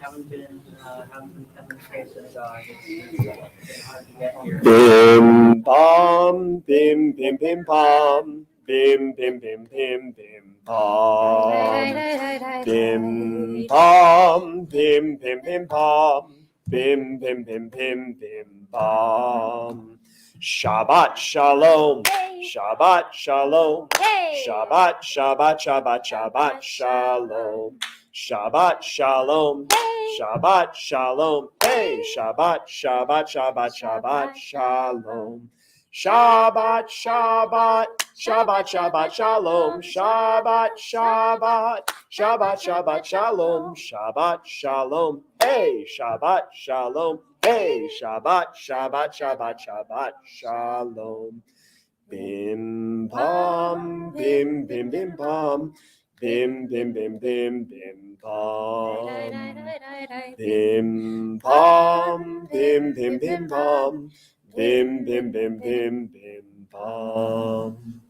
haven't been coming to synagogue. It's been hard to get here. Bim bam, bim bim bim bam, bim bim bim bim bim bam, bim bam, bim bim bim bam, bim bim bim bim bim bam. Shabbat shalom, Shabbat shalom, Shabbat Shabbat Shabbat Shabbat shalom, Shabbat shalom, Shabbat shalom, hey, Shabbat Shabbat Shabbat Shabbat shalom, Shabbat Shabbat Shabbat Shabbat shalom, Shabbat Shabbat Shabbat Shabbat shalom, Shabbat shalom, hey, Shabbat shalom, hey, Shabbat Shabbat Shabbat Shabbat shalom. Bim bam, bim bim bim bam, bim bim bim bim bim bam, bim bam, bim bim bim bam, bim bim bim bim bim bam.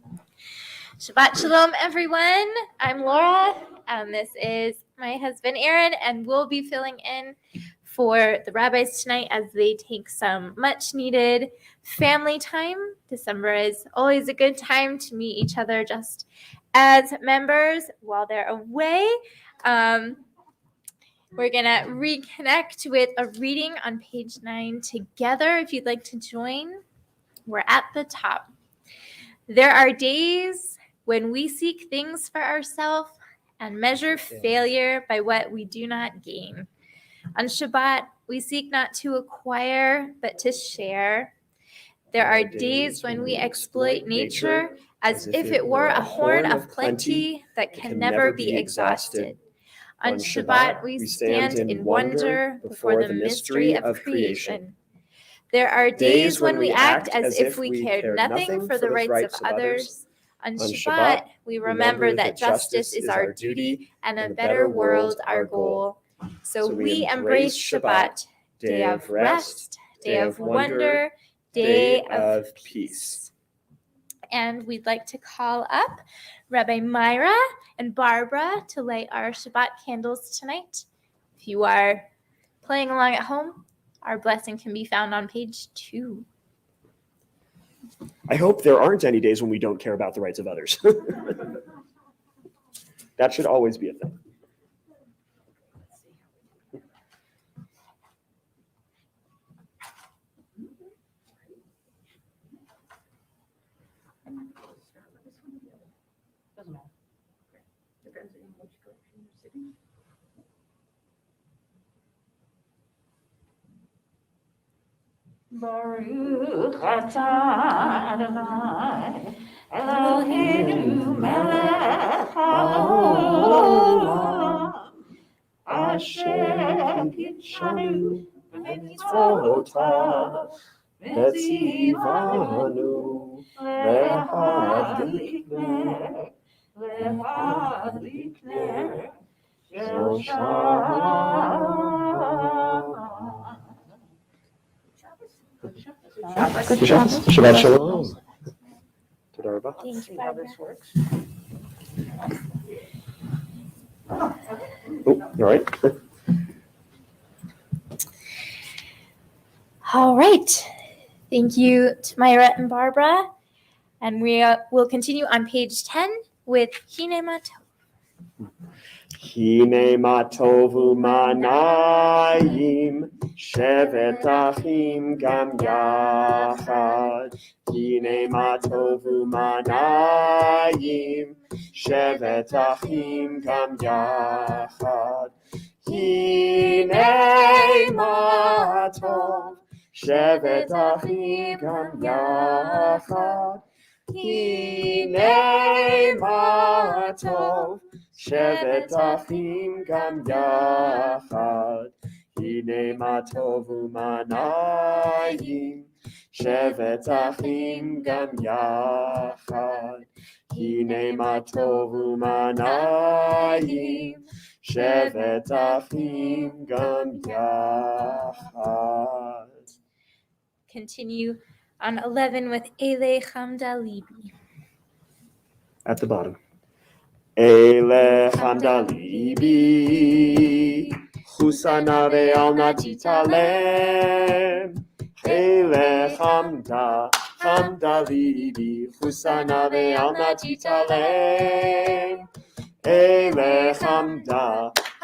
Shabbat Shalom, everyone. I'm Laura, and this is my husband, Aaron, and we'll be filling in for the rabbis tonight as they take some much-needed family time. December is always a good time to meet each other just as members while they're away. We're going to reconnect with a reading on page 9 together. If you'd like to join, we're at the top. There are days when we seek things for ourselves and measure failure by what we do not gain. On Shabbat, we seek not to acquire, but to share. There are days when we exploit nature as if it were a horn of plenty that can never be exhausted. On Shabbat, we stand in wonder before the mystery of creation. There are days when we act as if we cared nothing for the rights of others. On Shabbat, we remember that justice is our duty and a better world our goal. So we embrace Shabbat, day of rest, day of wonder, day of peace. And we'd like to call up Rabbi Myra and Barbara to light our Shabbat candles tonight. If you are playing along at home, our blessing can be found on page 2. I hope there aren't any days when we don't care about the rights of others. That should always be a thing. Baruch atah Adonai Eloheinu melech haolam asher kitshanu b'mitzvotav v'tzivanu להדליק נר של Shabbat shalom. Toda rabah. Thank you, how this works. Oh, you all right? All right. Thank you to Myra and Barbara. And we will continue on page 10 with Hine Matov. Hine matovu manayim, shevet achim gam yachad. Hine matovu manayim, shevet achim gam yachad. Hine matov, shevet achim gam yachad. Hine matov, shevet achim gam yachad. Hine matov umanayim, shevet achim gam yachad. Hine matov umanayim, shevet achim gam yachad. Continue on 11 with Ele Chamda Libi. At the bottom. Ele Chamda Libi, chus Husana ve'al natitalem. Hele chamda, chamda libi, Husana ve'al natitalem. Hele chamda,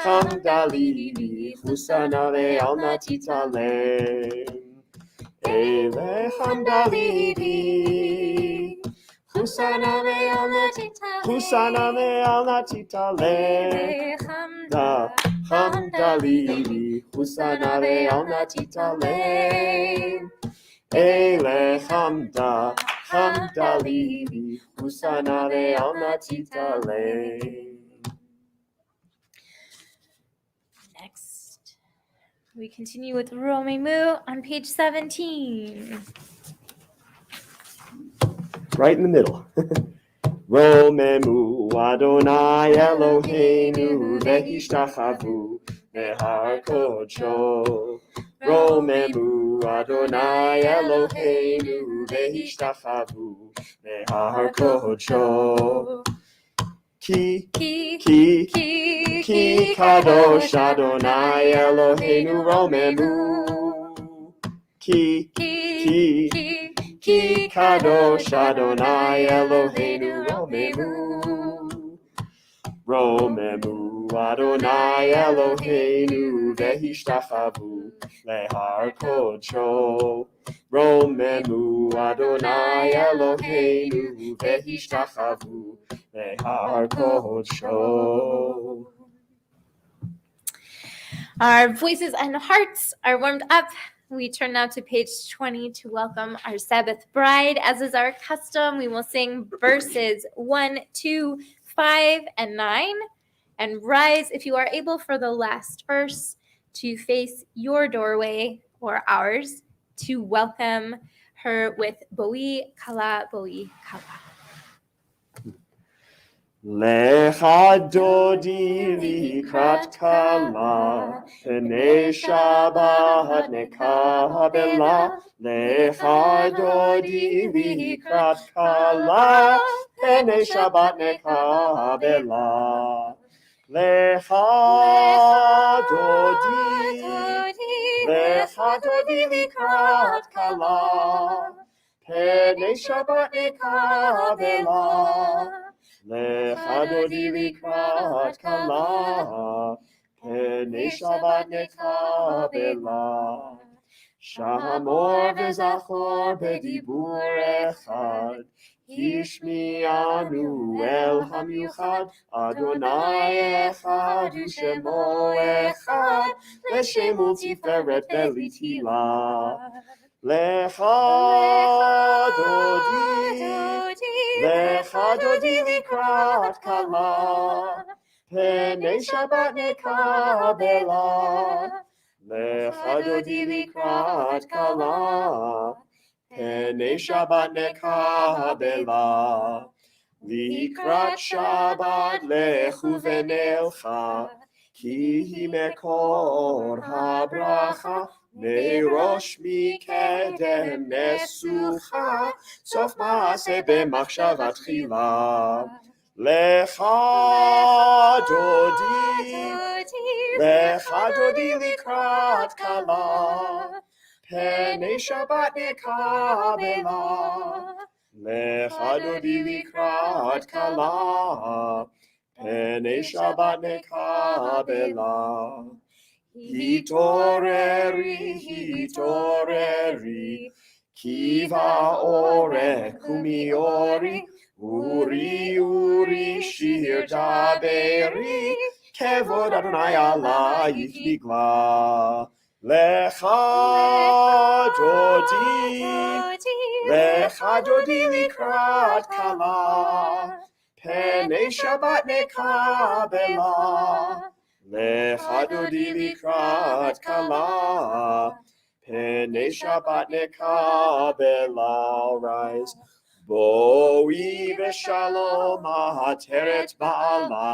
chamda libi, Husana ve'al natitalem. Hele chamda libi, Husana ve'al natitalem. Husana ve'al natitalem. Hamda libi, Husana ve'al natitalem. Ele hamda, hamda libi, Husana ve'al natitalem. Next, we continue with Romemu on page 17. Right in the middle. Romemu Adonai Eloheinu vehishtachavu behar kodsho. Romemu Adonai Eloheinu vehishtachavu behar kodsho. Ki kadosh Adonai Eloheinu Romemu. Ki kadosh Adonai Eloheinu Romemu. Romemu Adonai Eloheinu vehishtachavu lehar kodsho. Romemu Adonai Eloheinu vehishtachavu lehar kodsho. Our voices and hearts are warmed up. We turn now to page 20 to welcome our Sabbath bride. As is our custom, we will sing verses 1, 2, 5, and 9, and rise, if you are able, for the last verse to face your doorway or ours to welcome her with Boi Kala, Boi Kala. Lecha dodi likrat kala, Pnei Shabbat nekabela. Lecha dodi likrat kala, Pnei Shabbat nekabela. Lecha dodi likrat kala, Pnei Shabbat nekabela. Lecha dodi likrat kala, Pnei Shabbat nekabela. Shamor v'zachor b'dibur echad, Hishmi'anu el hamiuchad, Adonai echad u'shemo echad, L'shemu tiferet v'litila. Lecha dodi likrat kala, Pnei Shabbat nekabela. Lecha dodi likrat kala, Pnei Shabbat nekabela. Likrat Shabbat lechu v'nelcha, Ki hi mekor habracha, Meirosh mikedem nesucha, Sof maaseh b'machshava tchila. Lecha dodi likrat kala, Pnei Shabbat nekabela. Lecha dodi likrat kala, Pnei Shabbat nekabela. Hitoreri, Kiva orek umiori, Uri, shir daberi, Kevod Adonai alayich nigla. Lecha dodi likrat kala, Pnei Shabbat nekabela. Lecha dodi likrat kala, Pnei Shabbat nekabela. Rise. Boi v'shalom ha'ateret ba'ala,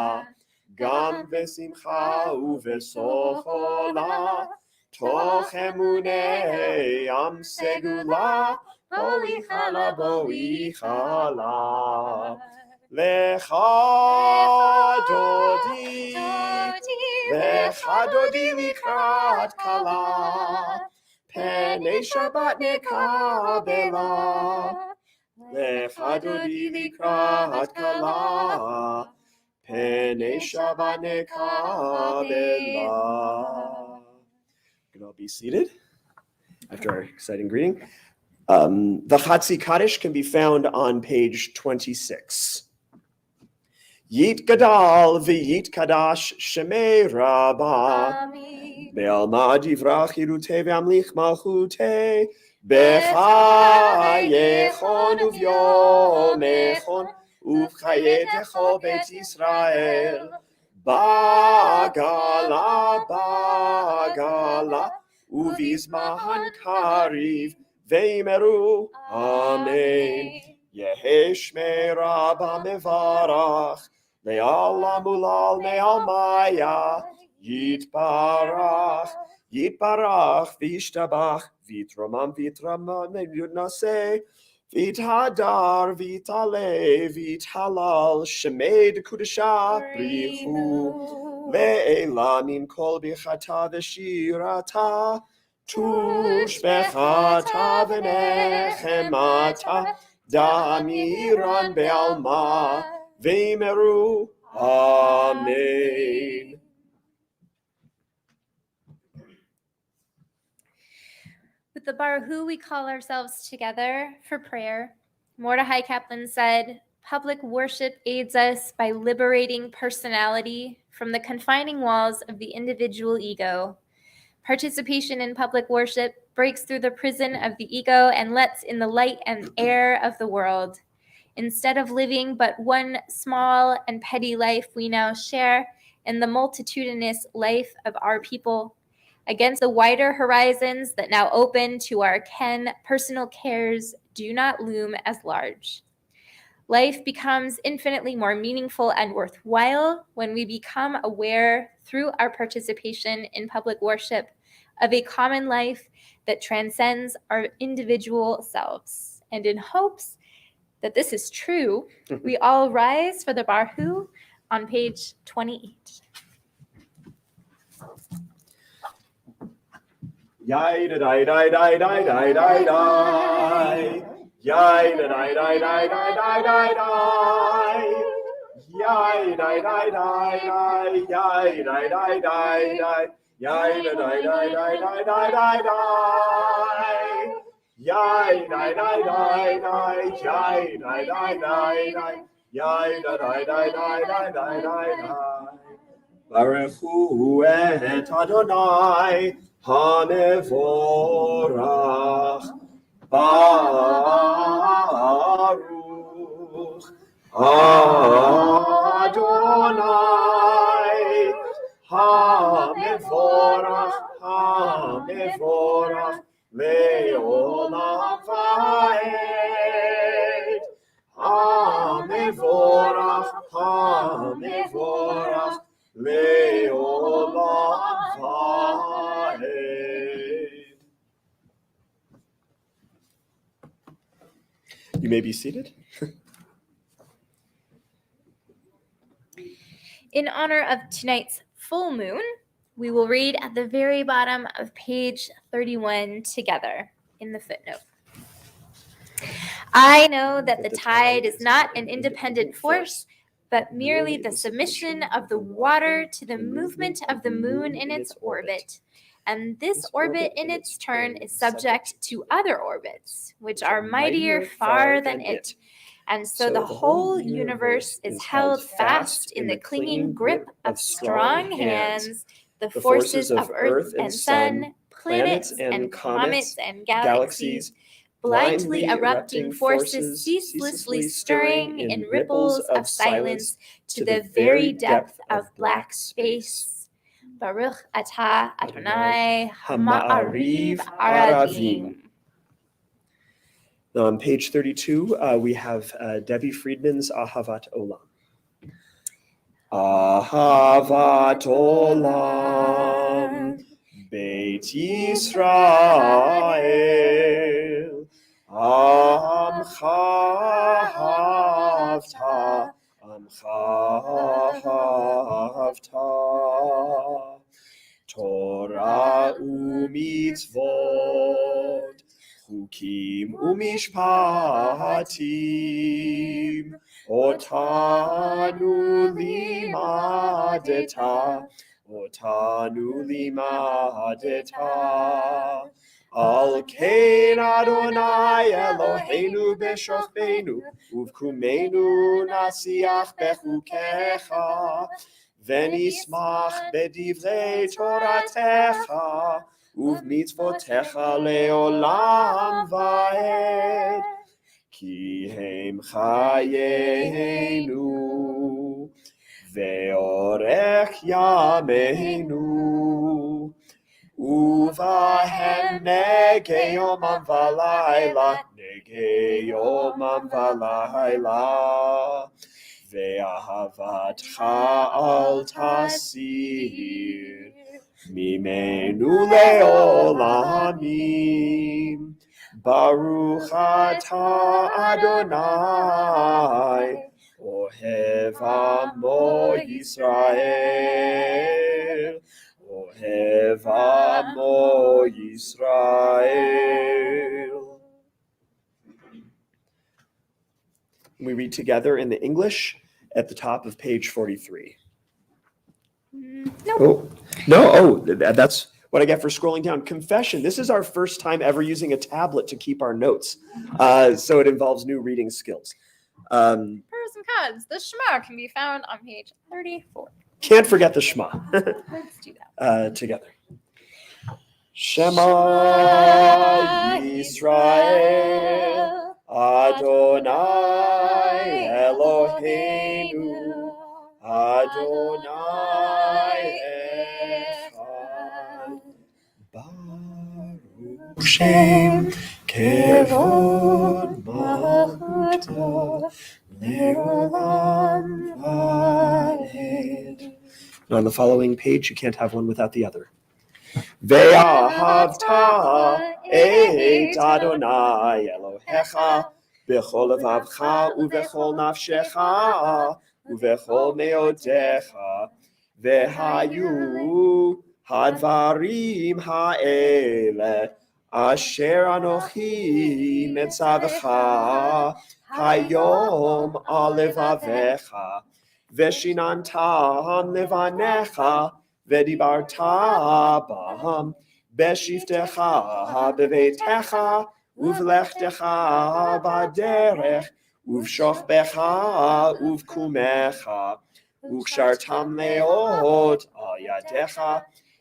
Gam v'simcha u'v'sochola, Toch emunei am segula, Boi chala. Lecha dodi Lecha dodi likrat kala, Penei Shabbat nekabela. Lecha dodi likrat kala, Penei Shabbat nekabela. You can all be seated after our exciting greeting. The Chatzi Kaddish can be found on page 26. Yit gadal v'yit kadash shemei rabba be'alma divrach yirutei ve'amlich malchutei b'chayechon uvyomechon uvchayetecho beit Yisrael bagala uvizmahan kariv ve'imeru amen. Yehesh me rabba mevarach Me'al mulal me'al maya Yitbarach v'ishtabach Vitramam nase Vithadar vitale vithalal Shemed kudesha brihu Ve'ela min kol bichata v'shirata Tushbechata v'nechemata Damiran be'alma Veimeru. Amen. With the Baruch we call ourselves together for prayer. Mordechai Kaplan said, public worship aids us by liberating personality from the confining walls of the individual ego. Participation in public worship breaks through the prison of the ego and lets in the light and air of the world. Instead of living but one small and petty life, we now share in the multitudinous life of our people. Against the wider horizons that now open to our ken, personal cares do not loom as large. Life becomes infinitely more meaningful and worthwhile when we become aware through our participation in public worship of a common life that transcends our individual selves. And in hopes that this is true, we all rise for the Baruch on page 28. Yai da dai dai dai dai dai dai dai. Yai da dai dai dai dai dai dai dai. Yai dai dai dai dai. Yai dai dai dai dai. Yai da dai dai dai dai dai dai dai. Yai dai dai dai dai. Yai dai dai dai dai. Yai da dai dai dai dai dai dai dai. Baruch hu et Adonai Hamevorach Baruch Adonai Hamevorach Le'olam va'ed Hamevorach Le'olam va'ed. You may be seated. In honor of tonight's full moon, we will read at the very bottom of page 31 together in the footnote. I know that the tide is not an independent force, but merely the submission of the water to the movement of the moon in its orbit. And this orbit in its turn is subject to other orbits, which are mightier far than it. And so the whole universe is held fast in the clinging grip of strong hands, the forces of earth and sun, planets and comets and galaxies, blindly erupting forces ceaselessly stirring in ripples of silence to the very depth of black space. Baruch atah Adonai Ha'ma'ariv Aravim. On page 32, we have Debbie Friedman's Ahavat Olam. Ahavat Olam, Beit Yisrael, Amcha Havta, Torah u'mitzvot, chukim u'mishpatim, otanu limadeta, al kein Adonai Eloheinu b'shochbeinu, uvkumenu nasiach bechukecha, v'nismach b'divrei toratecha, uv'mitzvotecha leolam va'ed, ki hem chayeinu, ve'orech yameinu, uvahem nege yomam v'layla, ve'ahavatcha al tasir, mimenu leolamim, Baruch atah Adonai, Ohev amo Yisrael, Ohev amo Yisrael. We read together in the English at the top of page 43. Nope. That's what I get for scrolling down. Confession. This is our first time ever using a tablet to keep our notes. So it involves new reading skills. Pros and cons. The Shema can be found on page 34. Can't forget the Shema. Let's do that. Together. Shema Yisrael, Adonai Eloheinu, Adonai Echad, Baruch Shem Kevod Malchuto Leolam Vaed. On the following page, you can't have one without the other. Ve'ahavta et Adonai Elohecha b'chol levavcha u'b'chol nafshecha u'b'chol meodecha ve'hayu hadvarim ha'ele asher anochi metzavecha hayom al levavecha ve'shinantam levanecha v'dibarta b'ham b'shiftecha b'veitecha uv'lechtecha b'derech uv'shochbecha uv'kumecha u'kshartam leot al yadecha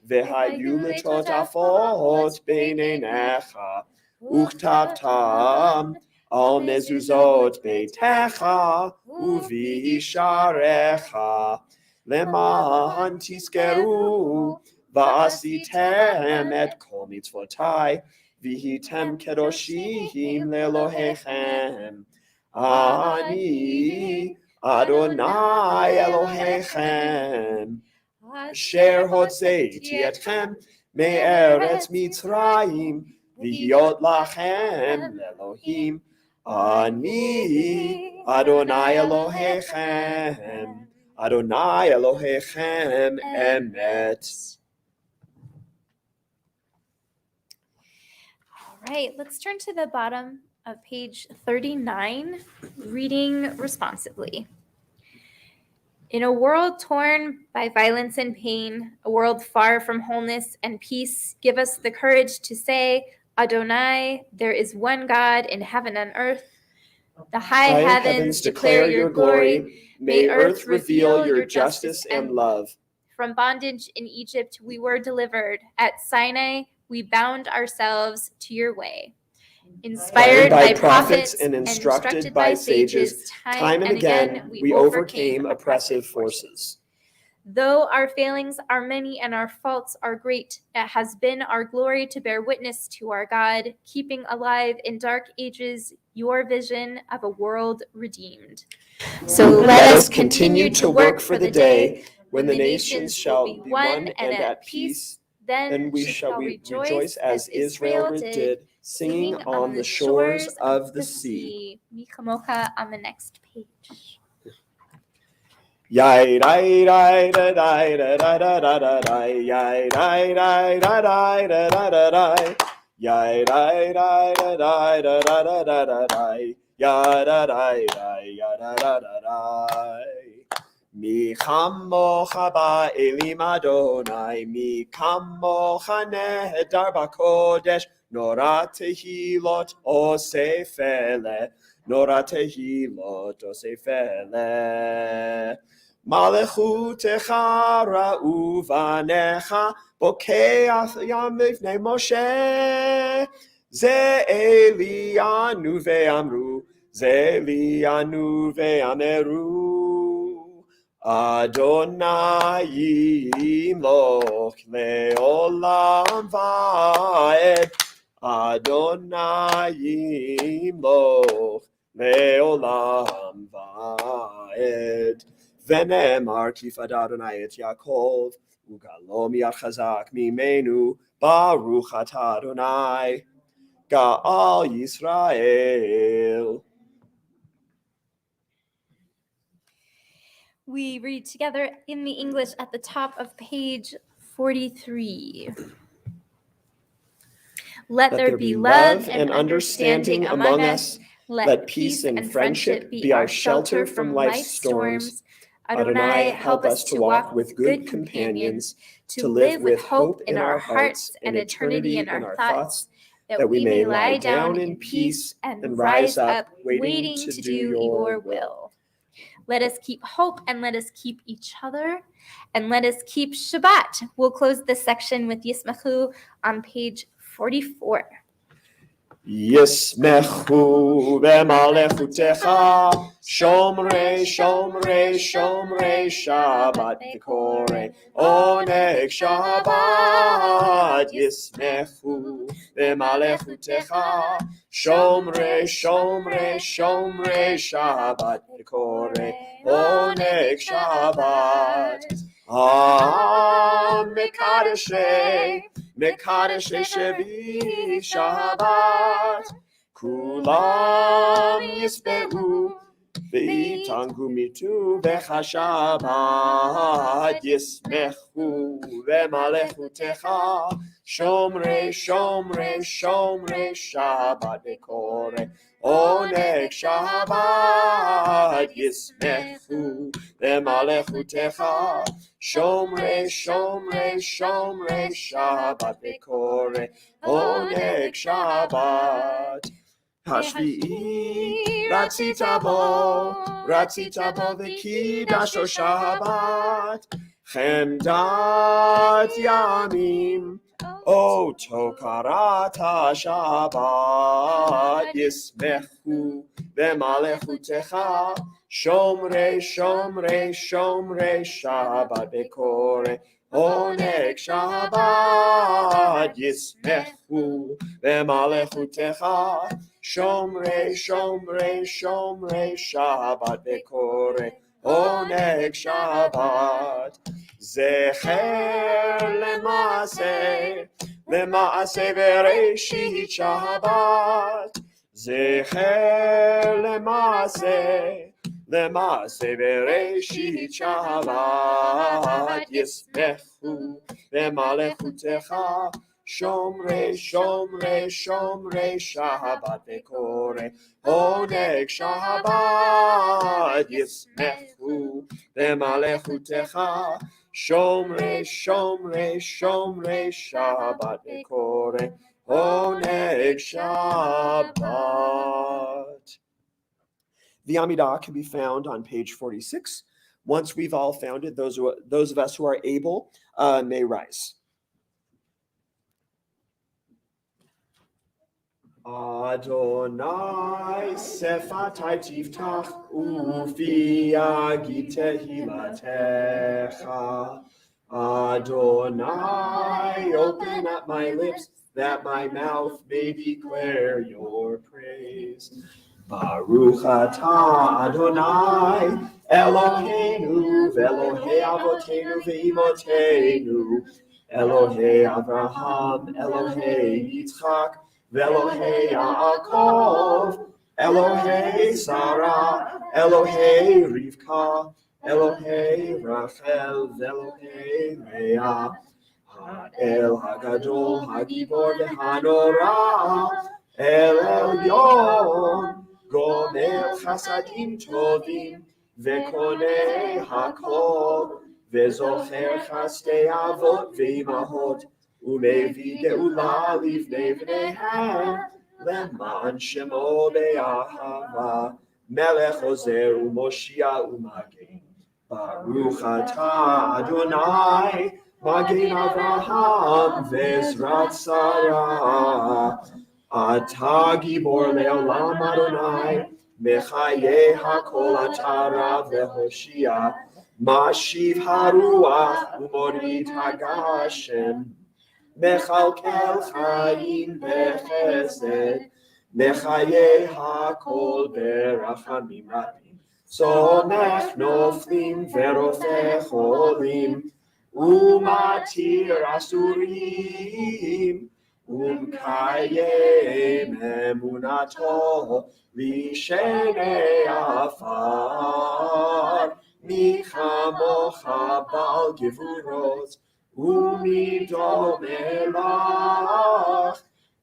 v'hayu letotafot b'neinecha u'chtavtam al mezuzot beitecha uv'isharecha למען תזכרו ועשיתם את כל מצוותיי והייתם קדושים לאלוהיכם. אני אדוני אלוהיכם אשר הוצאתי אתכם מארץ מצרים להיות לכם לאלוהים. אני אדוני אלוהיכם Adonai Elohechem Emet. All right, let's turn to the bottom of page 39, reading responsibly. In a world torn by violence and pain, a world far from wholeness and peace, give us the courage to say, Adonai, there is one God in heaven and earth. The high heavens declare your glory. May earth reveal your justice and love. From bondage in Egypt we were delivered. At Sinai we bound ourselves to your way. Inspired by prophets and instructed by sages, time and again we overcame oppressive forces. Though our failings are many and our faults are great, it has been our glory to bear witness to our God, keeping alive in dark ages your vision of a world redeemed. So let us continue to work for the day when the nations shall be one and at peace. Then we shall rejoice as Israel did, singing on the shores of the sea. Mi Chamocha on the next page. Yai dai dai da dai da da da da da dai. Yai dai dai da dai da da da dai. Yai dai dai da dai da da da da da dai. Ya da dai dai ya da da da dai. Mi chamocha ba'elim Adonai, mi chamocha nehedar b'kodesh, nora tehilot osefele, nora tehilot osefele. Malechutecha ra'u vanecha, bokeach yam lifnei Moshe. Ze Elianu ve'amru, ze Elianu ve'ameru. Adonai yimloch le'olam va'ed. Adonai yimloch le'olam va'ed. Ve'nemar kifad Adonai et Yaakov, ugalo miyad chazak mimenu, baruch atah Adonai, Ga'al Yisrael. We read together in the English at the top of page 43. Let there be love and understanding among us. Let peace and friendship be our shelter from life's storms. Adonai, help us to walk with good companions, to live with hope in our hearts and eternity in our thoughts, that we may lie down in peace and rise up waiting to do your will. Let us keep hope and let us keep each other and let us keep Shabbat. We'll close this section with Yismachu on page 44. Yismechu b'malechutecha, shomrei, shomrei, shomrei Shabbat v'korei oneg Shabbat. Yismechu b'malechutecha, shomrei, shomrei, shomrei Shabbat v'korei oneg Shabbat. Mekadeshei, Mekadeshei Shevi Shabbat, Kulam Yisbehu, V'yitangu mitu b'chashabat, Yismechu b'malechutecha, Shomrei, Shomrei, Shomrei Shabbat v'korei oneg Shabbat. Yismechu b'malechutecha, Shomrei, Shomrei, Shomrei Shabbat v'korei oneg Shabbat. Hashvi'i ratzita bo v'kidasho Shabbat, Chemdat yamim o tokarata Shabbat. Yismechu b'malechutecha, Shomrei, Shomrei, Shomrei Shabbat v'korei oneg Shabbat. Yismechu b'malechutecha, Shomrei, Shomrei, Shomrei Shabbat v'korei oneg Shabbat. Zecher lema'aseh, lema'aseh bereishit Shabbat. Zecher lema'aseh, lema'aseh bereishit Shabbat. Yismechu b'malechutecha, Shomrei, Shomrei, Shomrei Shabbat v'korei oneg Shabbat. Yismechu b'malechutecha, Shomrei, Shomrei, Shomrei Shabbat v'korei oneg Shabbat. The Amidah can be found on page 46. Once we've all found it, those of us who are able may rise. Adonai sefatai tiftach ufi agit tehilatecha. Adonai, open up my lips that my mouth may declare your praise. Baruch atah Adonai Eloheinu ve'Elohei avoteinu ve'imotenu, Elohei Avraham, Elohei Yitzchak, Elohei Yaakov, Elohei Sarah, Elohei Rivka, Elohei Rachel ve'Elohei Leah, El Hagadol Hagibor ve'Hanora, El Elyon, Gomer Chasadim Tovim, Ve'Konei Hakol, Ve'Zocher Chastei Avot ve'Imahot, U'Mevi Geula Livnei V'neihem, Leman Shemo Be'ahava, Melech Ozer U'Moshia U'Magen, Baruch Atah Adonai, Magen Avraham Ve'Ezrat Sarah, Atah Gibor Le'olam Adonai, Mechaye HaKol Atara Ve'Hoshia, Mashiv Haruach U'Morid HaGashem, Mechalkel Chaim Bechesed, Mechaye HaKol Berachamim Rabim, Somech Noflim Ve'Rofeh Cholim, Umatir Asurim, Umkayem Emunato, Lishenei Afar, Michamocha Bal Gevurot, Umido Melach,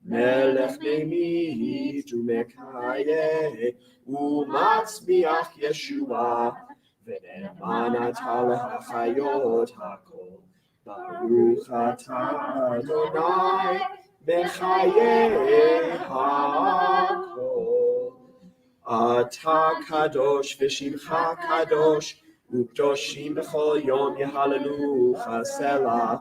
Melech Nemit Umekaye, Umatzmiach Yeshua, Ve'ne'eman Atah Lehachayot Hakol, Baruch Atah Adonai, Mechaye HaKol. Atah Kadosh V'Shimcha Kadosh, U'Kdoshim B'chol Yom Yehalelucha Selah.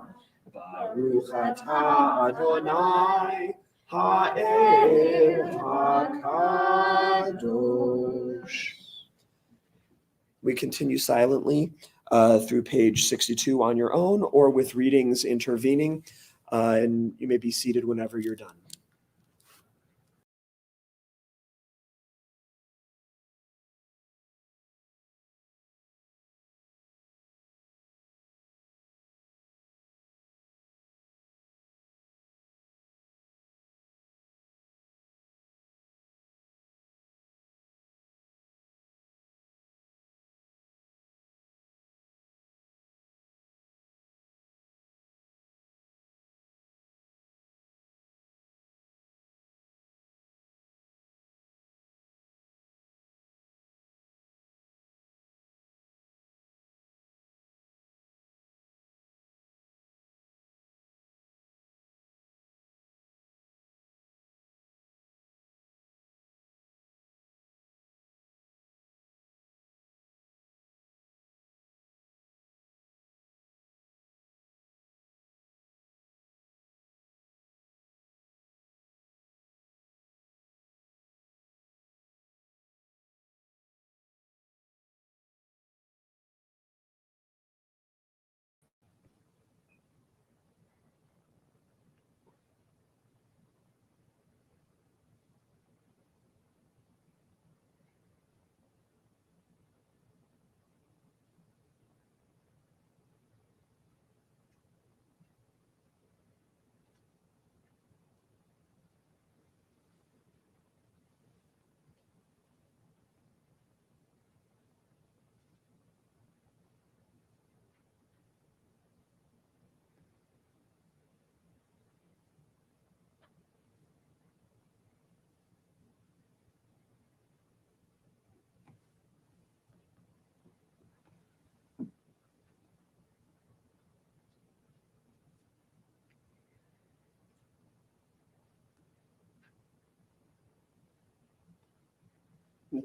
Baruch Atah Adonai, Ha'el HaKadosh. We continue silently through page 62 on your own or with readings intervening, and you may be seated whenever you're done.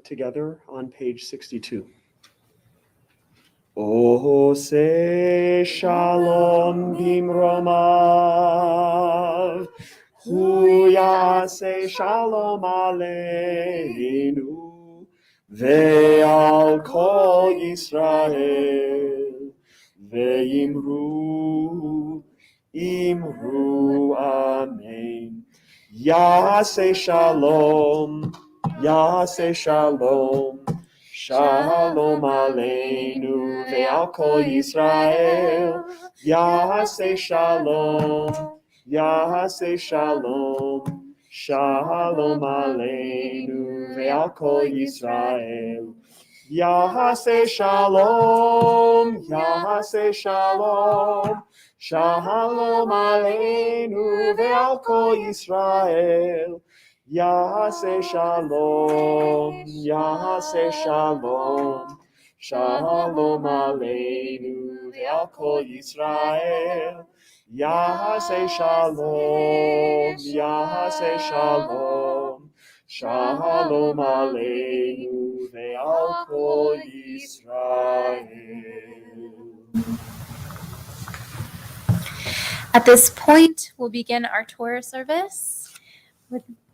Together on page 62. Ose shalom bimromav, hu yaseh shalom aleinu, ve'al kol Yisrael, ve'imru, imru amen. Yaseh shalom, Yaseh shalom, shalom aleinu ve'al kol Yisrael. Yaseh shalom, Yaseh shalom, shalom aleinu ve'al kol Yisrael. Yahaseh Shalom, Yahaseh Shalom, Shalom Aleinu ve'al kol Yisrael. Yahaseh Shalom, Yahaseh Shalom, Shalom Aleinu ve'al kol Yisrael. Yahaseh Shalom, Yahaseh Shalom, Shalom Aleinu ve'al kol Yisrael. At this point, we'll begin our Torah service.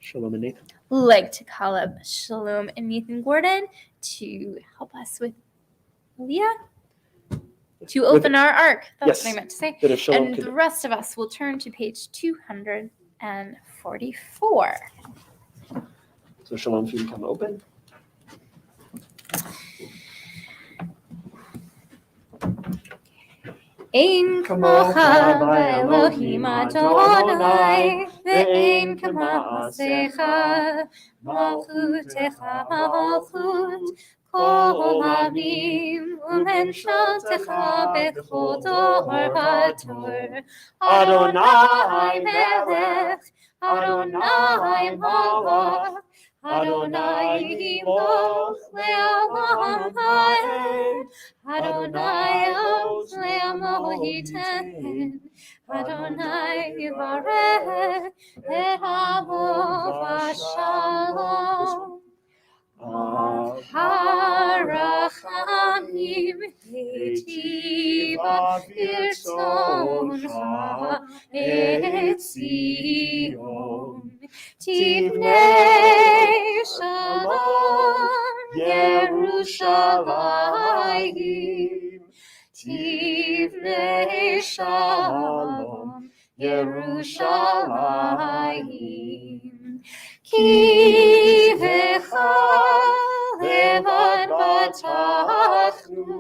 Shalom and Nathan. Like to call up Shalom and Nathan Gorden to help us with Leah to open our ark. That's what I meant to say. That if Shalom And could- the rest of us will turn to page 244. So Shalom, if you can come open. Ein kamocha Elohim Adonai, ve'ein k'ma'asecha, malchutecha malchut kol olamim, u'menshaltecha bechol dor v'dor. Adonai melech, Adonai malach, Adonai yimloch le'olam ha'ed. Adonai Eloh le'amo yiten, Adonai yivarech le'amo v'shalom. Harachamim hitiva virtzoncha et Zion, tivnei shalom Yerushalayim, tivnei shalom Yerushalayim. Ki v'cha levad batachnu,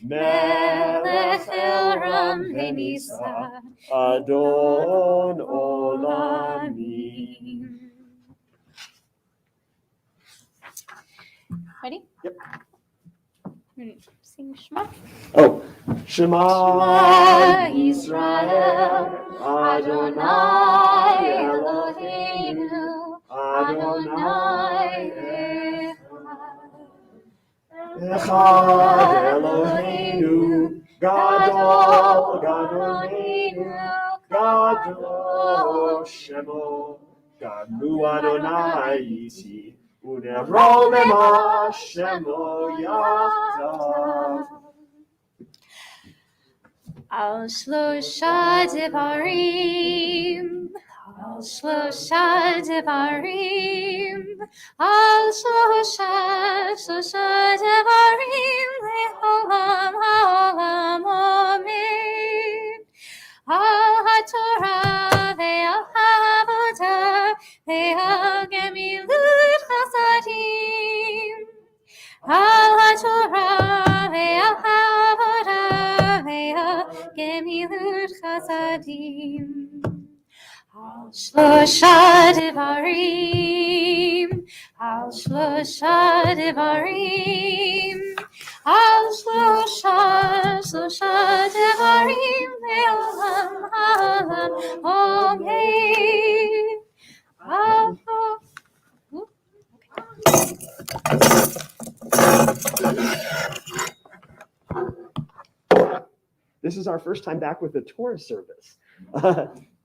melech el ram v'nisa, Adon olamim. Ready? Yep. Sing Shema. Oh, Shema Yisrael, Adonai Eloheinu, Adonai Echad Eloheinu, Gadol, Gadolinu, Gadol Shemo, Gadlu Adonai Iti, Unevro Bema Shemo Yachdav. Al shlosha devarim, al shlosha devarim, al shlosha devarim, le'olam ha'olam omen. Al haTorah ve'al ha'avodah ve'al gemilut chasadim. Al haTorah ve'al ha'avodah ve'al gemilut chasadim. Al shlosha devarim, al shlosha devarim, al shlosha devarim le'olam ha'olam omen. This is our first time back with the Torah service.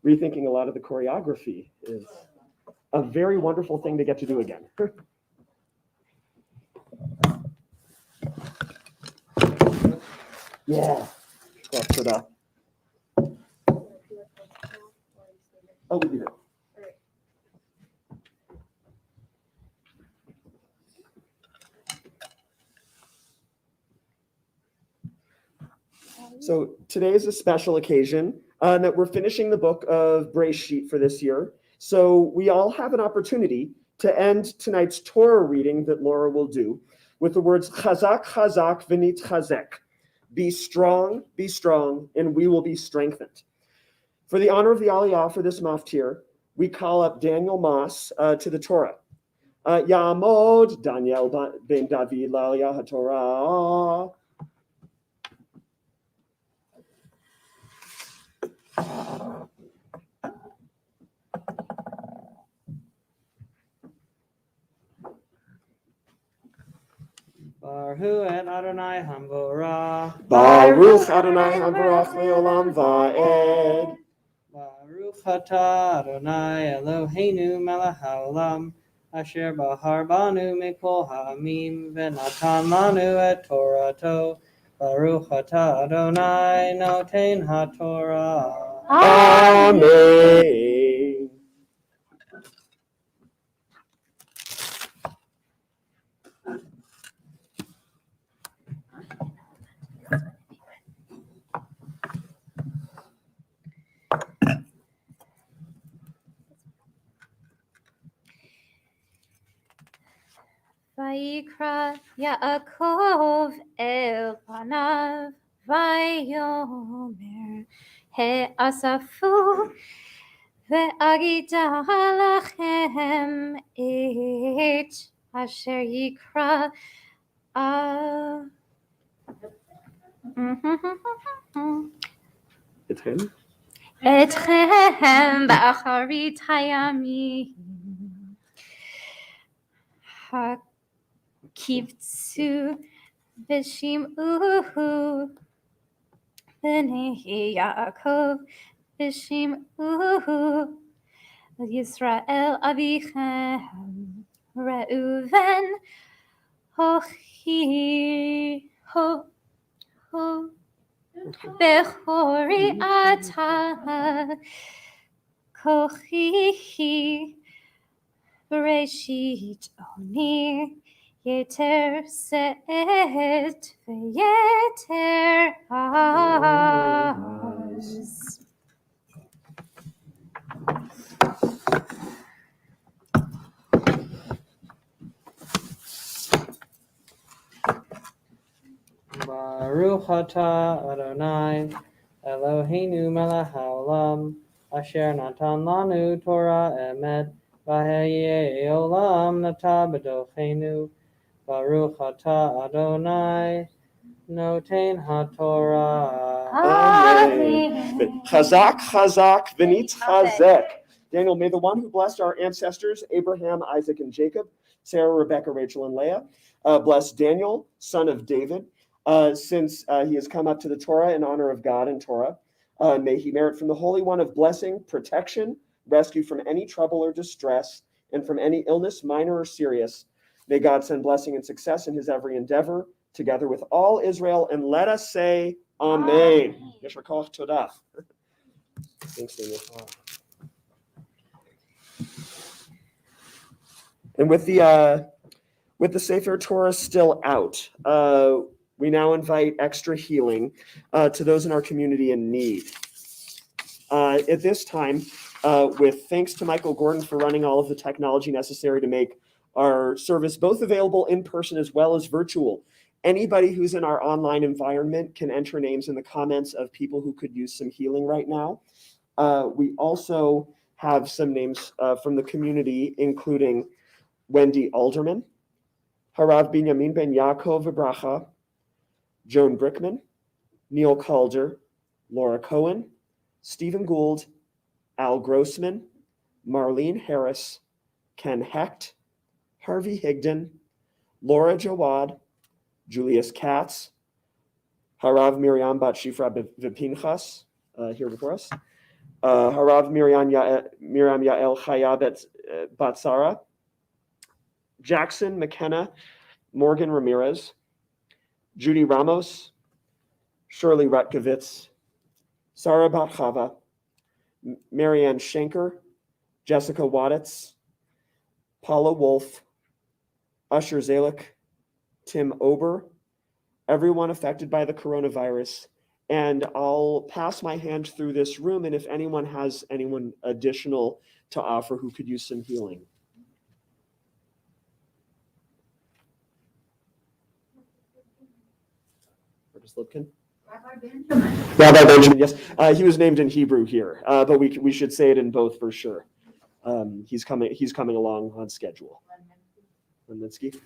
Rethinking a lot of the choreography is a very wonderful thing to get to do again. Yeah. Oh, we did it. So today is a special occasion that we're finishing the book of Breshit for this year. So we all have an opportunity to end tonight's Torah reading that Laura will do with the words Chazak, Chazak, V'nit Chazek. Be strong, and we will be strengthened. For the honor of the Aliyah for this maftir, we call up Daniel Moss to the Torah. Yamod Daniel ben David Lalia HaTorah. Baruch et Adonai Hamvorah. Baruch Adonai Havarach Leolam Va'ed. Baruch atah Adonai Eloheinu melech haolam, asher bahar banu mikol ha'amim, v'natan lanu et Torato. Baruch atah Adonai noten haTorah. Amen. Vayikra Yaakov el panav vayomer he'asafu ve'agida lachem et asher yikra etchem ba'acharit hayamim hakivtsu v'shim'uhu b'nei Yaakov v'shim'uhu Yisrael avichem Reuven hochi ho ho bechori ata kochi Bereshit oni yeter set veyeter az. Baruch atah Adonai Eloheinu melech haolam, asher natan lanu Torah emet, v'hayeh olam nata b'dochenu. Baruch atah Adonai noten haTorah. Amen. Chazak, chazak, v'nitzchazek. Daniel, may the one who blessed our ancestors, Abraham, Isaac, and Jacob, Sarah, Rebecca, Rachel, and Leah, bless Daniel, son of David, since he has come up to the Torah in honor of God and Torah. May he merit from the Holy One of blessing, protection, rescue from any trouble or distress, and from any illness, minor or serious. May God send blessing and success in his every endeavor, together with all Israel, and let us say, Amen. Yeshar koach todah. Thanks, Daniel. And with the Sefer Torah still out, we now invite extra healing to those in our community in need. At this time, with thanks to Michael Gordon for running all of the technology necessary to make our service both available in person as well as virtual. Anybody who's in our online environment can enter names in the comments of people who could use some healing right now. We also have some names from the community, including Wendy Alderman, Harav Binyamin ben Yaakov Abracha, Joan Brickman, Neil Calder, Laura Cohen, Stephen Gould, Al Grossman, Marlene Harris, Ken Hecht, Harvey Higdon, Laura Jawad, Julius Katz, Harav Miriam Bat Shifra Vipinchas, here before us, Harav Miriam Yael Chaya Bat Sarah, Jackson McKenna, Morgan Ramirez, Judy Ramos, Shirley Rutkovitz, Sarah Bat Chava, Marianne Schenker, Jessica Waditz, Paula Wolf, Usher Zalik, Tim Ober, everyone affected by the coronavirus. And I'll pass my hand through this room, and if anyone has anyone additional to offer who could use some healing. Lipkin? Rabbi Benjamin, yes. He was named in Hebrew here, but we should say it in both for sure. He's coming along on schedule. Linditsky.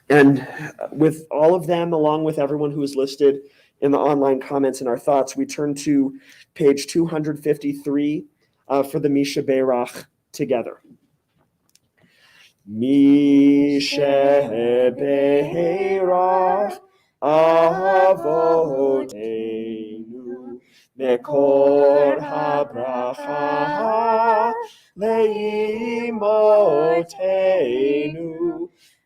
And with all of them, along with everyone who is listed in the online comments and our thoughts, we turn to page 253 for the Misha Beirach together. Misha Beirach Avoteinu Mekor HaBracha Leimotenu.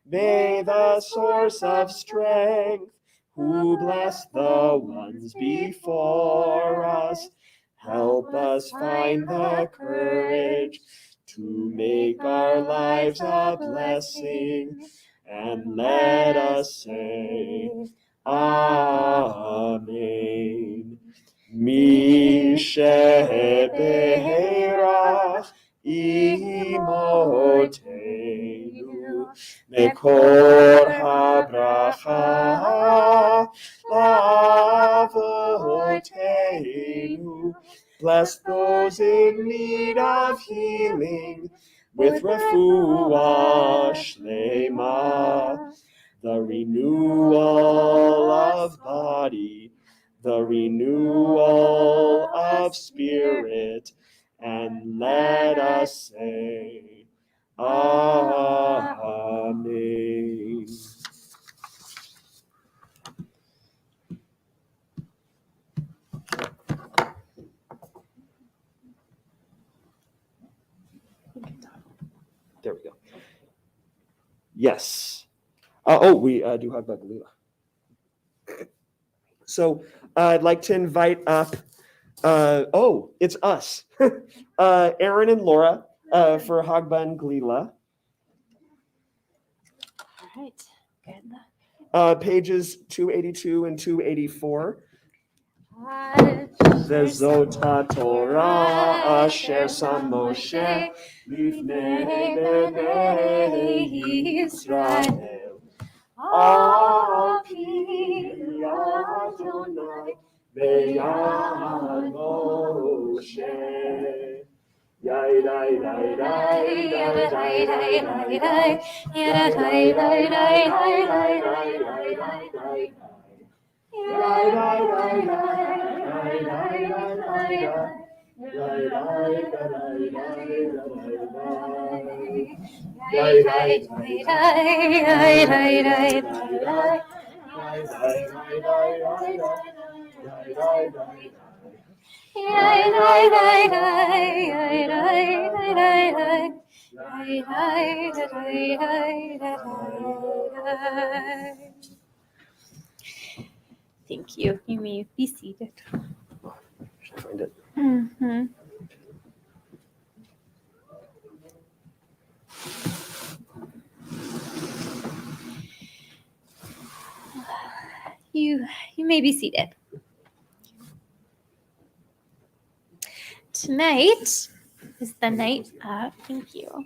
May the source of strength, who bless the ones before us, help us find the courage to make our lives a blessing, and let us say, Amen. Misha Beirach Imotenu Mekor HaBracha Avoteinu. Bless those in need of healing with refuah shlema, the renewal of body, the renewal of spirit, and let us say, Amen. There we go. Yes. We do have Bagalila. So I'd like to invite up, it's us, Aaron and Laura for Hagban Glila. All right. Good. Pages 282 and 284. Vezot Torah asher sam Moshe lifnei bnei Yisrael. Al pi Adonai beyad Moshe. Yai dai dai dai dai dai dai dai dai dai dai dai dai Thank you. You may be seated. Should I find it? Mm-hmm. You may be seated. Tonight is the night of, thank you.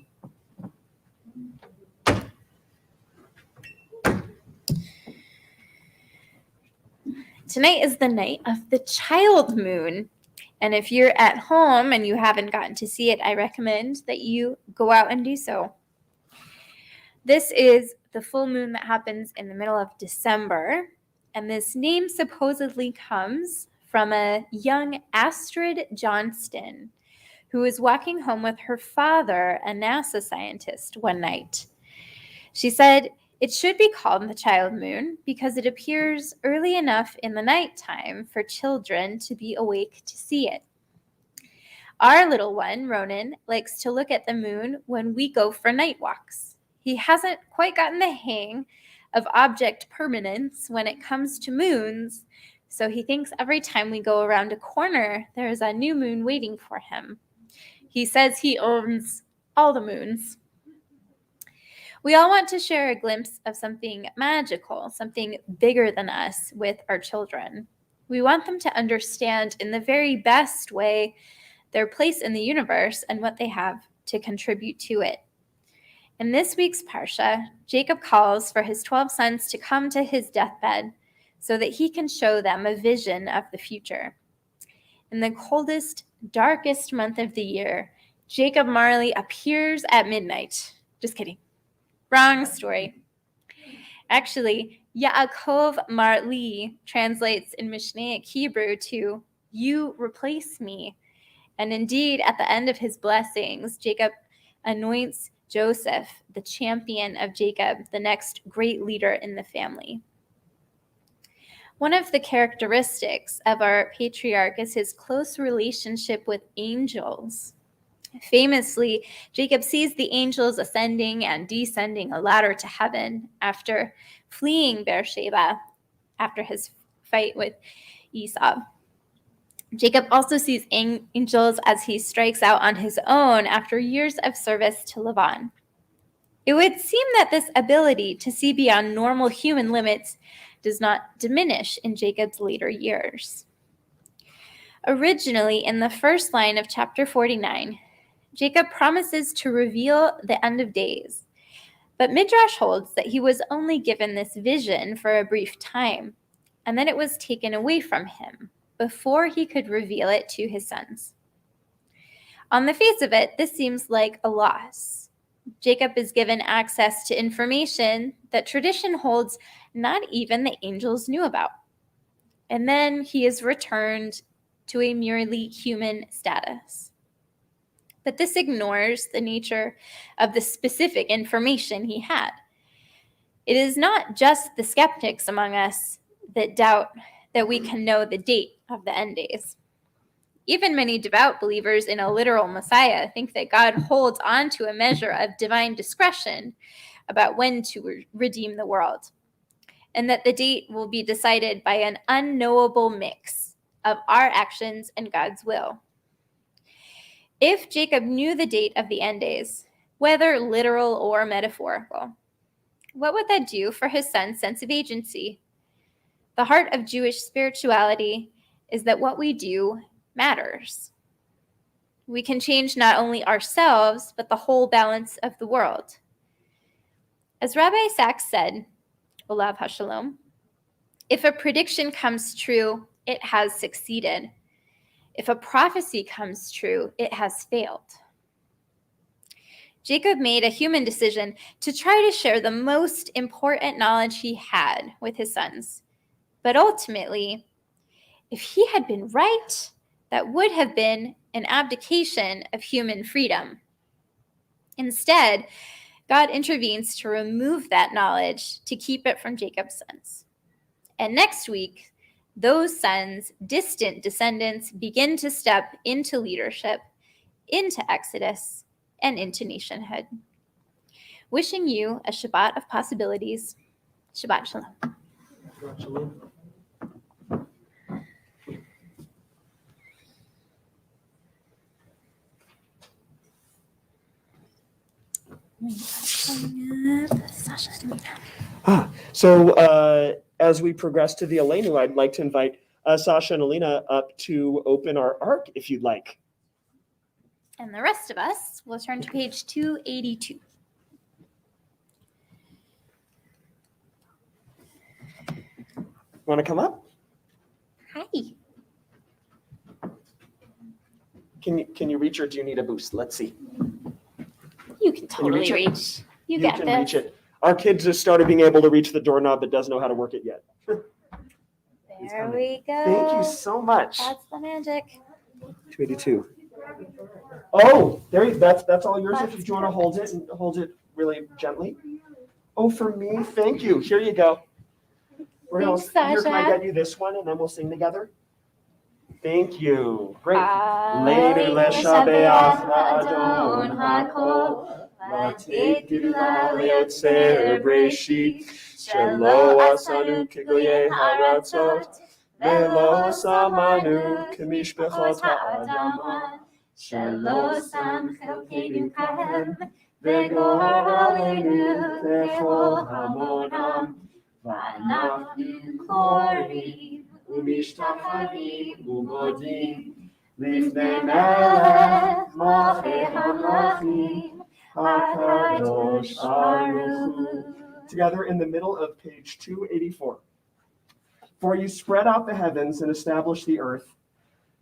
Tonight is the night of the child moon. And if you're at home and you haven't gotten to see it, I recommend that you go out and do so. This is the full moon that happens in the middle of December. And this name supposedly comes from a young Astrid Johnston, who was walking home with her father, a NASA scientist, one night. She said it should be called the child moon because it appears early enough in the nighttime for children to be awake to see it. Our little one, Ronan, likes to look at the moon when we go for night walks. He hasn't quite gotten the hang of object permanence when it comes to moons, so he thinks every time we go around a corner, there is a new moon waiting for him. He says he owns all the moons. We all want to share a glimpse of something magical, something bigger than us with our children. We want them to understand in the very best way their place in the universe and what they have to contribute to it. In this week's Parsha, Jacob calls for his 12 sons to come to his deathbed so that he can show them a vision of the future. In the coldest, darkest month of the year, Jacob Marley appears at midnight. Just kidding. Wrong story. Actually, Yaakov Marli translates in Mishnaic Hebrew to "you replace me." And indeed, at the end of his blessings, Jacob anoints Joseph, the champion of Jacob, the next great leader in the family. One of the characteristics of our patriarch is his close relationship with angels. Famously, Jacob sees the angels ascending and descending a ladder to heaven after fleeing Beersheba after his fight with Esau. Jacob also sees angels as he strikes out on his own after years of service to Laban. It would seem that this ability to see beyond normal human limits does not diminish in Jacob's later years. Originally, in the first line of chapter 49, Jacob promises to reveal the end of days, but Midrash holds that he was only given this vision for a brief time, and then it was taken away from him before he could reveal it to his sons. On the face of it, this seems like a loss. Jacob is given access to information that tradition holds not even the angels knew about. And then he is returned to a merely human status. But this ignores the nature of the specific information he had. It is not just the skeptics among us that doubt that we can know the date of the end days. Even many devout believers in a literal Messiah think that God holds on to a measure of divine discretion about when to redeem the world, and that the date will be decided by an unknowable mix of our actions and God's will. If Jacob knew the date of the end days, whether literal or metaphorical, what would that do for his son's sense of agency? The heart of Jewish spirituality is that what we do matters. We can change not only ourselves, but the whole balance of the world. As Rabbi Sachs said, Olav HaShalom, if a prediction comes true, it has succeeded. If a prophecy comes true, it has failed. Jacob made a human decision to try to share the most important knowledge he had with his sons. But ultimately, if he had been right, that would have been an abdication of human freedom. Instead, God intervenes to remove that knowledge to keep it from Jacob's sons. And next week, those sons, distant descendants, begin to step into leadership, into Exodus, and into nationhood. Wishing you a Shabbat of possibilities. Shabbat Shalom. Shabbat Shalom. So as we progress to the Aleinu, I'd like to invite Sasha and Alina up to open our ark, if you'd like. And the rest of us will turn to page 282. Want to come up? Hi. Can you reach, or do you need a boost? Let's see. You can totally reach it? reach. You can this. reach it. Our kids just started being able to reach the doorknob, but doesn't know how to work it yet. There we go. Thank you so much. That's the magic. 282. Oh, that's all yours. That's If you want to hold it really gently. Oh, for me, thank you. Here you go. Thanks, Here, can I Sasha. get you this one, and then we'll sing together? Thank you. Great. Later leshabeach la'adon hakol, v'te'ila le'yotzer breshit, shelo asanu kegoyei haratzot, ve'lo samanu kemishpechot ha'adamah, shelo sam chelkeinu kahem, ve'gohar aleinu kechol hamonam, v'anachnu korim u'mishtachavim u'modim lifnei melech malchei hamlachim hakadosh baruch hu. Together in the middle of page 284. For you spread out the heavens and establish the earth.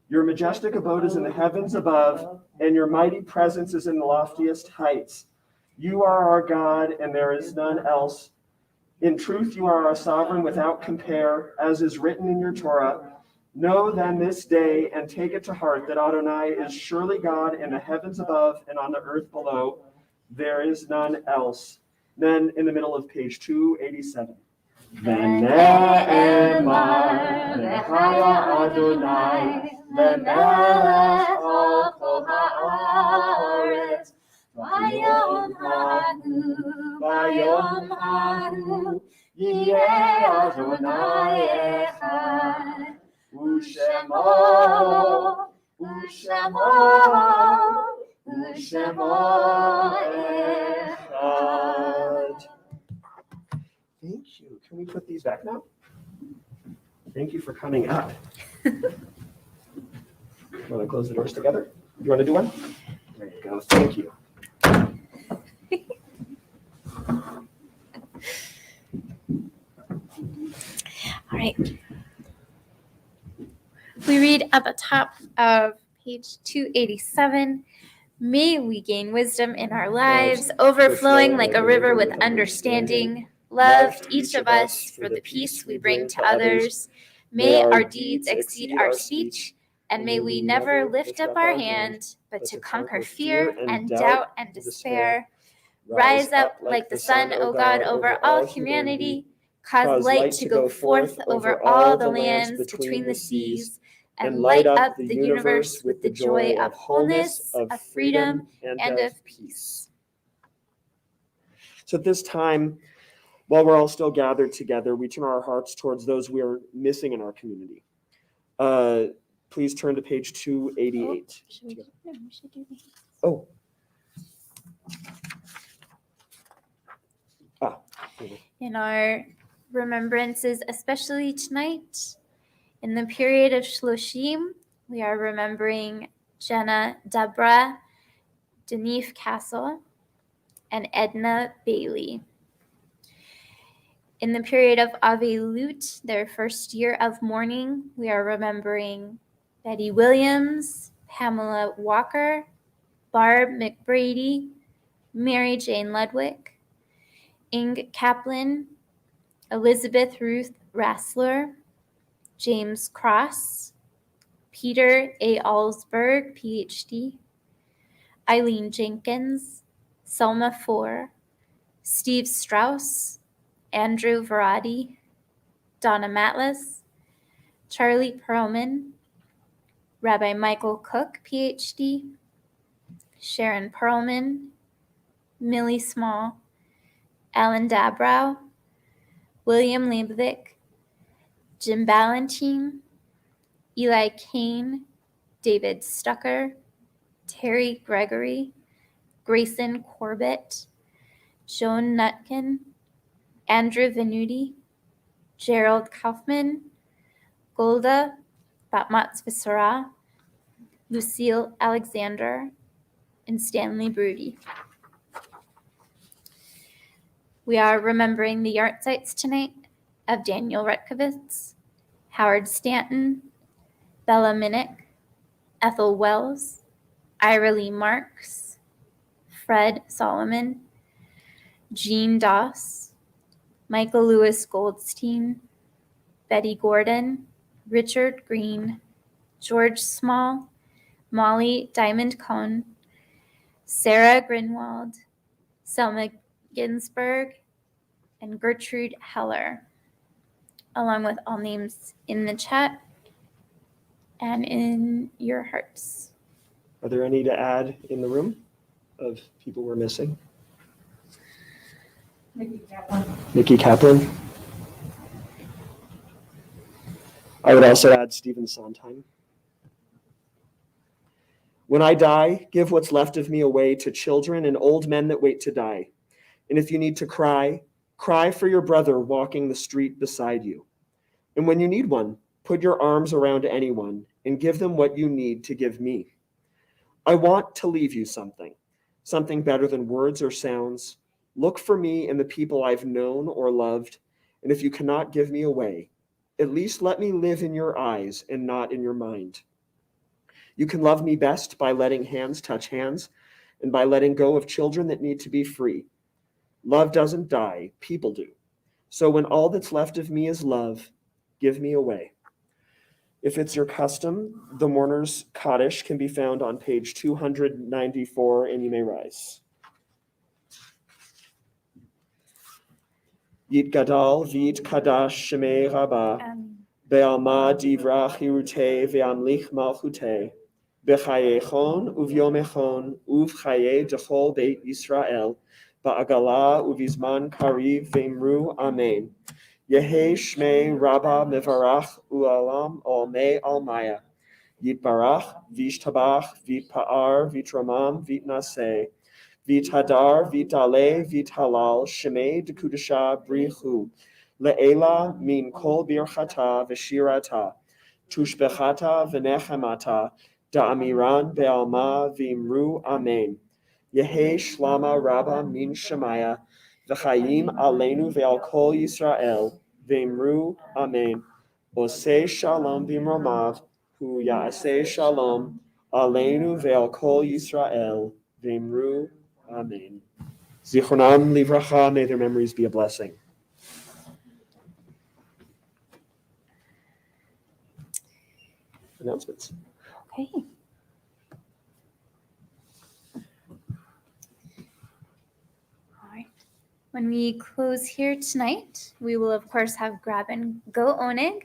Your majestic abode is in the heavens above, and your mighty presence is in the loftiest heights. You are our God, and there is none else. In truth, you are our sovereign without compare, as is written in your Torah. Know then this day and take it to heart that Adonai is surely God in the heavens above and on the earth below. There is none else. Then in the middle of page 287. V'ne'emar v'chaya Adonai v'melech al kol ha'aretz v'yom hahu yeh Adonai echad u'shemo echad. Thank you. Can we put these back now? Thank you for coming up. Want to close the doors together? You want to do one? There you go. Thank you. All right. We read at the top of page 287. May we gain wisdom in our lives, overflowing like a river with understanding. Love each of us for the peace we bring to others. May our deeds exceed our speech, and may we never lift up our hand, but to conquer fear and doubt and despair. Rise up like the sun, O God, over all humanity. Cause light to go forth over all the lands between the seas, and light up the universe with the joy of wholeness, of freedom, and of peace. So at this time, while we're all still gathered together, we turn our hearts towards those we are missing in our community. Please turn to page 288. We should do these. Oh. In our remembrances, especially tonight, in the period of Shloshim, we are remembering Jenna Debra, Denise Castle, and Edna Bailey. In the period of Avelut, their first year of mourning, we are remembering Betty Williams, Pamela Walker, Barb McBrady, Mary Jane Ludwig, Ing Kaplan, Elizabeth Ruth Rassler, James Cross, Peter A. Alsberg, PhD, Eileen Jenkins, Selma Four, Steve Strauss, Andrew Verratti, Donna Matlas, Charlie Perlman, Rabbi Michael Cook, PhD, Sharon Perlman, Millie Small, Alan Dabrow, William Leibovich, Jim Ballantine, Eli Kane, David Stucker, Terry Gregory, Grayson Corbett, Joan Nutkin, Andrew Venuti, Gerald Kaufman, Golda Batmatzvisara, Lucille Alexander, and Stanley Broody. We are remembering the yard sites tonight of Daniel Rutkovitz, Howard Stanton, Bella Minnick, Ethel Wells, Ira Lee Marks, Fred Solomon, Jean Doss, Michael Lewis Goldstein, Betty Gordon, Richard Green, George Small, Molly Diamond Cohn, Sarah Grinwald, Selma Ginsberg, and Gertrude Heller, along with all names in the chat and in your hearts. Are there any to add in the room of people we're missing? Nikki Kaplan. I would also add Stephen Sondheim. When I die, give what's left of me away to children and old men that wait to die. And if you need to cry, cry for your brother walking the street beside you. And when you need one, put your arms around anyone and give them what you need to give me. I want to leave you something better than words or sounds. Look for me in the people I've known or loved, and if you cannot give me away, at least let me live in your eyes and not in your mind. You can love me best by letting hands touch hands and by letting go of children that need to be free. Love doesn't die, people do. So when all that's left of me is love, give me away. If it's your custom, the mourner's Kaddish can be found on page 294, and you may rise. Yit gadal v'yit kadash shemei rabba, be'alma divra chirute ve'amlich malchute, b'chayechon uvyomechon uvchaye dechol beit Yisrael, ba'agala uvizman kariv ve'imru amen. Yehe shmei rabba mevarach u'alam olmei almaya. Yitbarach v'ishtabach v'itpa'ar v'itramam v'itnaseh. V'ithadar v'itale v'ithalal shemei dekudasha brichu. Le'ela min kol birchata v'shirata. Tushbechata v'nechemata. Da'amiran be'alma v'imru amen. Yehe shlama rabba min shemaya. V'chayim aleinu ve'al kol Yisrael, ve'imru amen. Oseh shalom b'mromav, hu ya'aseh shalom, aleinu ve'al kol Yisrael, ve'imru amen. Zichronam livracha, may their memories be a blessing. Announcements. Okay. When we close here tonight, we will, of course, have Grab and Go Oneg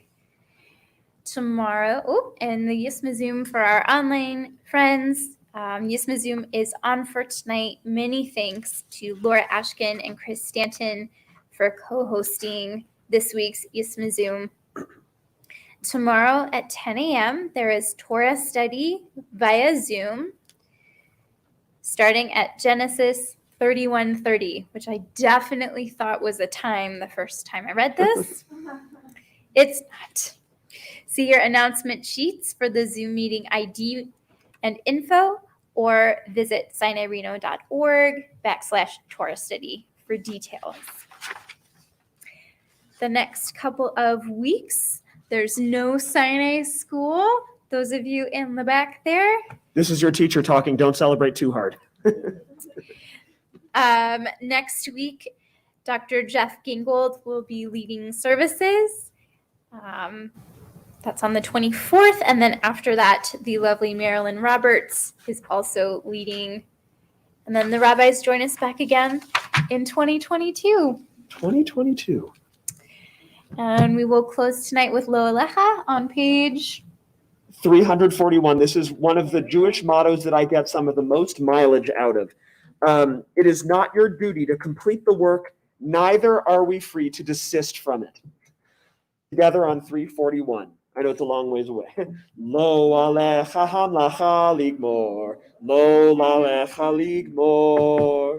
tomorrow. And the Yisma Zoom for our online friends. Yisma Zoom is on for tonight. Many thanks to Laura Ashkin and Chris Stanton for co-hosting this week's Yisma Zoom. Tomorrow at 10 a.m., there is Torah study via Zoom, starting at Genesis 31:30, which I definitely thought was a time the first time I read this. It's not. See your announcement sheets for the Zoom meeting ID and info, or visit sinireno.org/Torah study for details. The next couple of weeks, there's no Sinai school. Those of you in the back there. This is your teacher talking. Don't celebrate too hard. Next week, Dr. Jeff Gingold will be leading services. That's on the 24th. And then after that, the lovely Marilyn Roberts is also leading. And then the rabbis join us back again in 2022. 2022. And we will close tonight with Lo Alecha on page 341. This is one of the Jewish mottos that I get some of the most mileage out of. It is not your duty to complete the work, neither are we free to desist from it. Together on 341. I know it's a long ways away. Lo alecha hamlacha ligmor, lo alecha ligmor,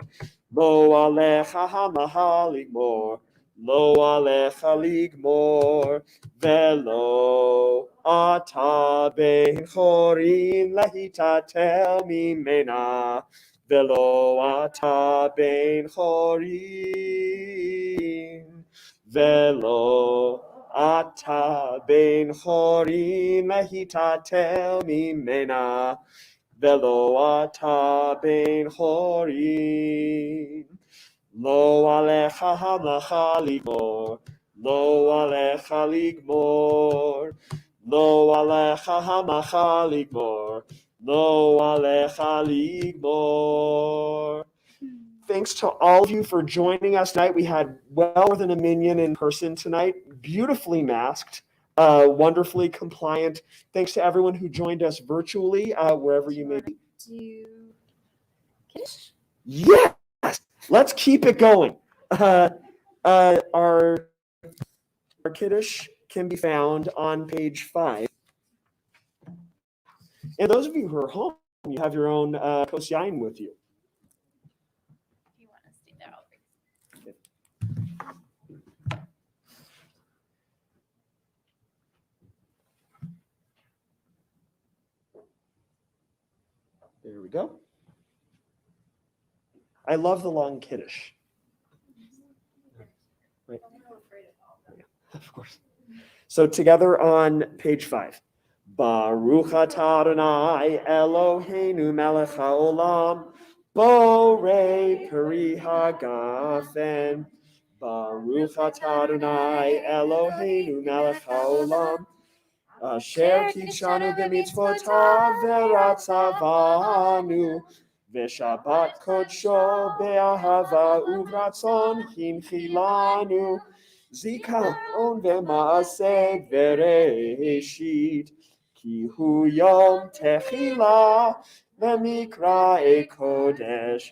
lo alecha hamlacha ligmor, lo alecha ligmor, velo ata ben chorin lahitatel mimena. Velo ata ben chorin, velo ata ben chorin lahitatel mimena, velo ata ben chorin. Lo alecha hamlacha ligmor, lo alecha ligmor, lo alecha hamlacha ligmor. Lo alecha ligmor. Thanks to all of you for joining us tonight. We had well more than a minion in person tonight, beautifully masked, wonderfully compliant. Thanks to everyone who joined us virtually, wherever you may be. do Kiddush? Yes, let's keep it going. Our Kiddush can be found on page 5. And those of you who are home, you have your own kos yain with you. If you want to stay there, I'll bring. There we go. I love the long Kiddush. Right. Yeah, of course. So together on page 5. Baruch atah Adonai Eloheinu melech haolam, borei peri hagafen. Baruch atah Adonai Eloheinu melech haolam, asher kidshanu b'mitzvotav v'ratzavanu, v'shabbat kodsho be'ahava uvratzon hinchilanu, zikaron v'maaseh v'reishit, ki hu yom techila v'mikra'e kodesh,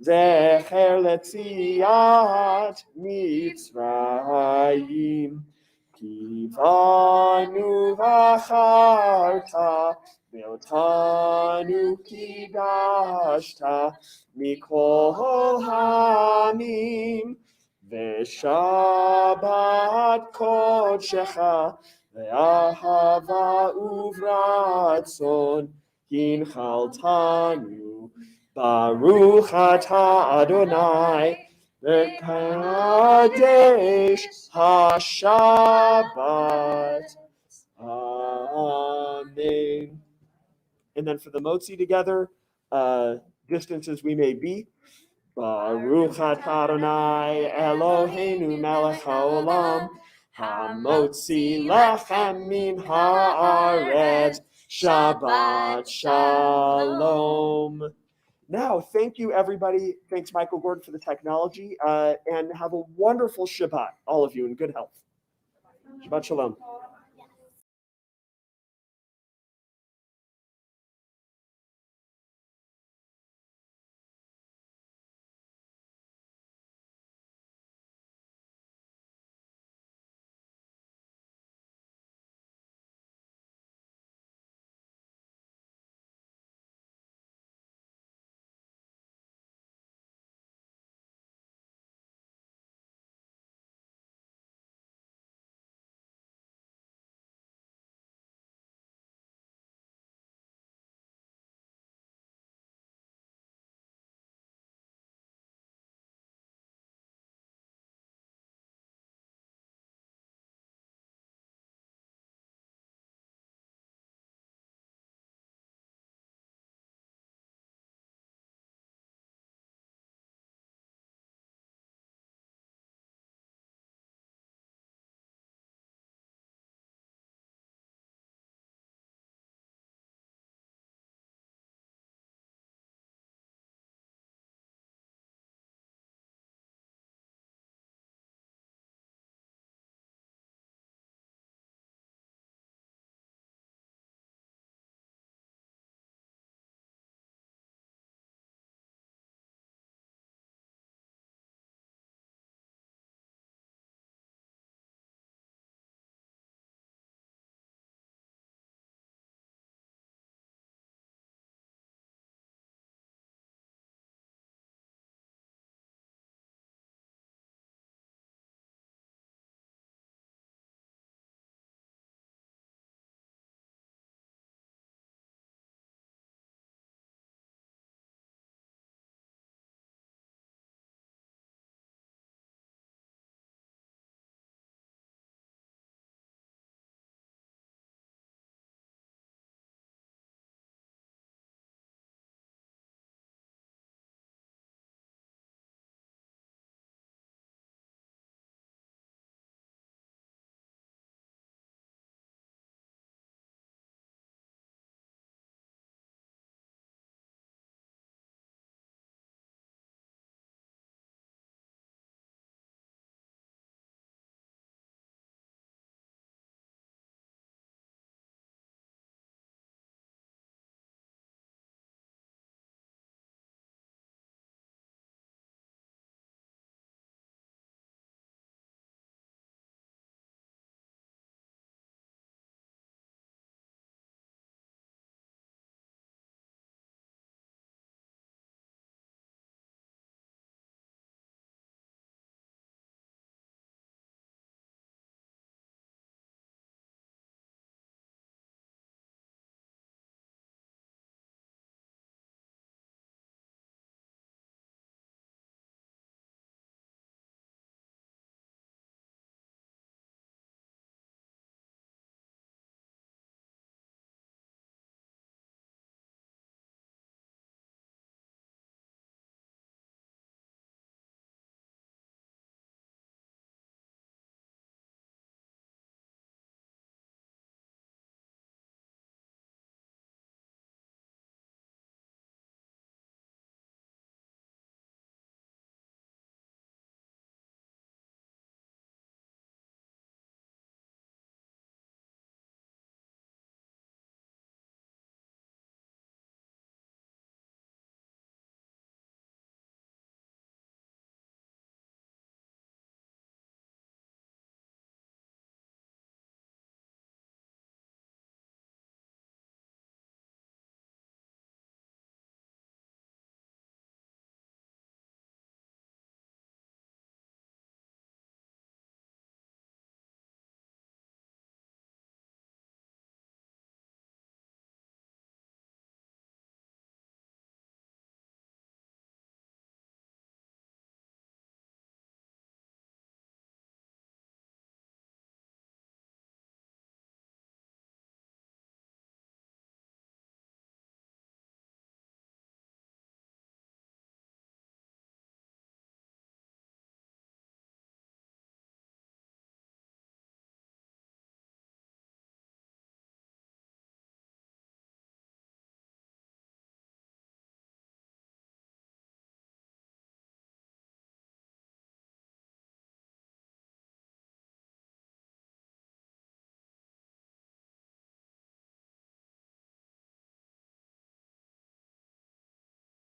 zecher letziat Mitzrayim. Kivanu v'acharta, ve'otanu kidashta, mikol hamim, ve'shabbat kodshecha, ve'ahava uvratzon, hinchaltanu, Baruch atah Adonai, V'kadesh HaShabbat. Amen. And then for the motzi together, distance as we may be. Baruch atah Adonai Eloheinu melech haolam, hamotzi lechem min haaretz, Shabbat Shalom. Now, thank you, everybody. Thanks, Michael Gordon, for the technology. And have a wonderful Shabbat, all of you, in good health. Shabbat Shalom.